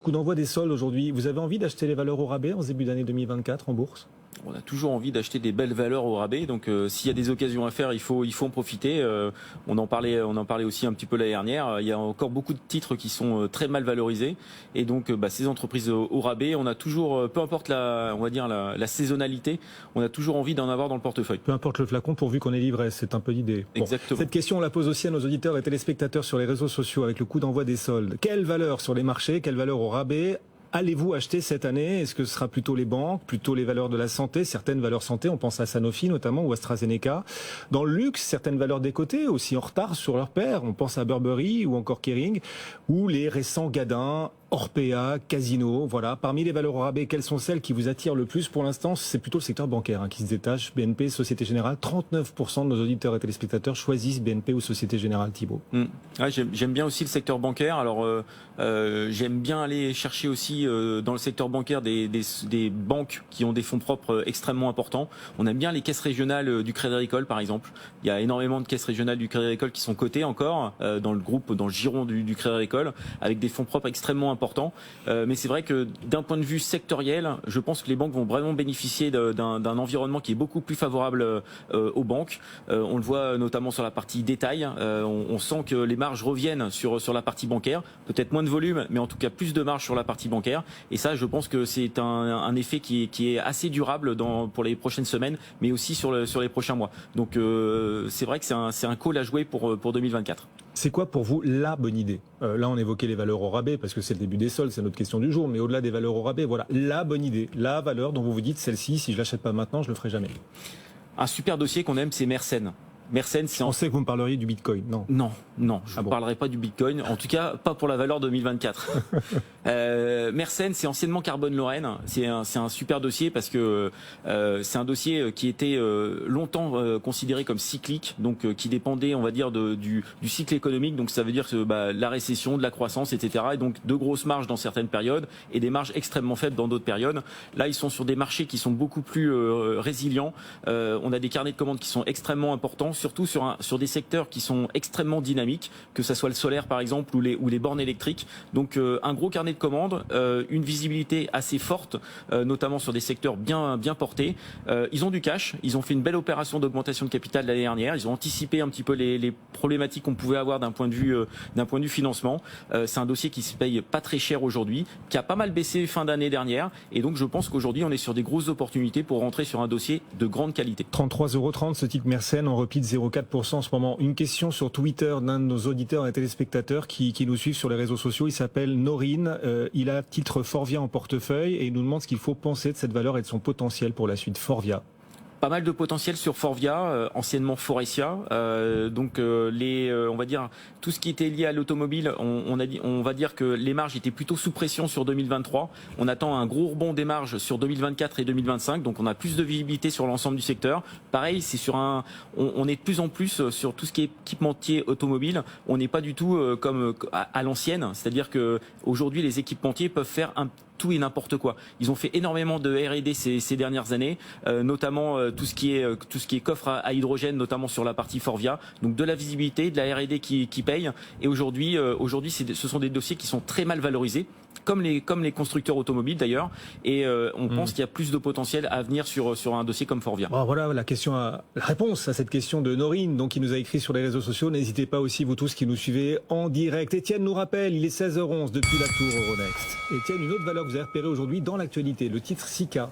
coup d'envoi des soldes aujourd'hui. Vous avez envie d'acheter les valeurs au rabais en ce début d'année 2024 en bourse? On a toujours envie d'acheter des belles valeurs au rabais, donc s'il y a des occasions à faire, il faut en profiter. On en parlait aussi un petit peu l'année dernière. Il y a encore beaucoup de titres qui sont très mal valorisés, et donc ces entreprises au rabais, on a toujours, peu importe la saisonnalité, on a toujours envie d'en avoir dans le portefeuille. Peu importe le flacon, pourvu qu'on ait livré, c'est un peu l'idée. Exactement. Cette question, on la pose aussi à nos auditeurs et téléspectateurs sur les réseaux sociaux avec le coup d'envoi des soldes. Quelle valeur sur les marchés, quelle valeur au rabais allez-vous acheter cette année? Est-ce que ce sera plutôt les banques, plutôt les valeurs de la santé, certaines valeurs santé, on pense à Sanofi notamment ou AstraZeneca. Dans le luxe, certaines valeurs décotées, aussi en retard sur leur paire, on pense à Burberry ou encore Kering, ou les récents Gadin, Orpea, Casino, voilà. Parmi les valeurs au rabais, quelles sont celles qui vous attirent le plus pour l'instant? C'est plutôt le secteur bancaire qui se détache. BNP, Société Générale, 39% de nos auditeurs et téléspectateurs choisissent BNP ou Société Générale, Thibault. Ouais, j'aime bien aussi le secteur bancaire. Alors j'aime bien aller chercher aussi dans le secteur bancaire des banques qui ont des fonds propres extrêmement importants. On aime bien les caisses régionales du Crédit Agricole par exemple. Il y a énormément de caisses régionales du Crédit Agricole qui sont cotées encore dans le groupe, dans le giron du Crédit Agricole, avec des fonds propres extrêmement important. Mais c'est vrai que d'un point de vue sectoriel, je pense que les banques vont vraiment bénéficier d'un environnement qui est beaucoup plus favorable aux banques. On le voit notamment sur la partie détail. On sent que les marges reviennent sur la partie bancaire. Peut-être moins de volume, mais en tout cas plus de marge sur la partie bancaire. Et ça, je pense que c'est un effet qui est assez durable pour les prochaines semaines, mais aussi sur les prochains mois. Donc c'est vrai que c'est un call à jouer pour 2024. C'est quoi pour vous la bonne idée? Là, on évoquait les valeurs au rabais parce que c'est le début des soldes, c'est notre question du jour. Mais au-delà des valeurs au rabais, voilà, la bonne idée, la valeur dont vous vous dites, celle-ci, si je l'achète pas maintenant, je le ferai jamais. Un super dossier qu'on aime, c'est Mersen. Mersen, on sait que vous me parleriez du Bitcoin, non? Non, je ne parlerai pas du Bitcoin, en tout cas pas pour la valeur 2024. Mersen, c'est anciennement Carbone Lorraine, c'est un super dossier parce que c'est un dossier qui était longtemps considéré comme cyclique, donc qui dépendait, on va dire, du cycle économique, donc ça veut dire que la récession, de la croissance, etc. Et donc de grosses marges dans certaines périodes et des marges extrêmement faibles dans d'autres périodes. Là, ils sont sur des marchés qui sont beaucoup plus résilients. On a des carnets de commandes qui sont extrêmement importants, surtout sur des secteurs qui sont extrêmement dynamiques, que ce soit le solaire par exemple ou les bornes électriques. Donc un gros carnet de commandes, une visibilité assez forte, notamment sur des secteurs bien portés. Ils ont du cash, ils ont fait une belle opération d'augmentation de capital l'année dernière, ils ont anticipé un petit peu les problématiques qu'on pouvait avoir d'un point de vue financement. C'est un dossier qui se paye pas très cher aujourd'hui, qui a pas mal baissé fin d'année dernière, et donc je pense qu'aujourd'hui on est sur des grosses opportunités pour rentrer sur un dossier de grande qualité. 33,30 € ce titre Mersen en repli de 0,4% en ce moment. Une question sur Twitter d'un de nos auditeurs et téléspectateurs qui nous suivent sur les réseaux sociaux. Il s'appelle Norine. Il a titre Forvia en portefeuille et il nous demande ce qu'il faut penser de cette valeur et de son potentiel pour la suite. Forvia. Pas mal de potentiel sur Forvia, anciennement Forestia. On va dire tout ce qui était lié à l'automobile, on va dire que les marges étaient plutôt sous pression sur 2023. On attend un gros rebond des marges sur 2024 et 2025, donc on a plus de visibilité sur l'ensemble du secteur. Pareil, c'est on est de plus en plus sur tout ce qui est équipementier automobile. On n'est pas du tout comme à l'ancienne, c'est-à-dire que aujourd'hui les équipementiers peuvent faire tout et n'importe quoi. Ils ont fait énormément de R&D ces dernières années, notamment tout ce qui est coffre à hydrogène, notamment sur la partie Forvia. Donc de la visibilité, de la R&D qui paye. Et aujourd'hui, ce sont des dossiers qui sont très mal valorisés, comme les constructeurs automobiles d'ailleurs. Et on pense qu'il y a plus de potentiel à venir sur un dossier comme Forvia. Bon, voilà la réponse à cette question de Norine, donc qui nous a écrit sur les réseaux sociaux. N'hésitez pas aussi, vous tous qui nous suivez en direct. Étienne nous rappelle, il est 16h11 depuis la tour Euronext. Étienne, une autre valeur que vous avez repérée aujourd'hui dans l'actualité, le titre Sika.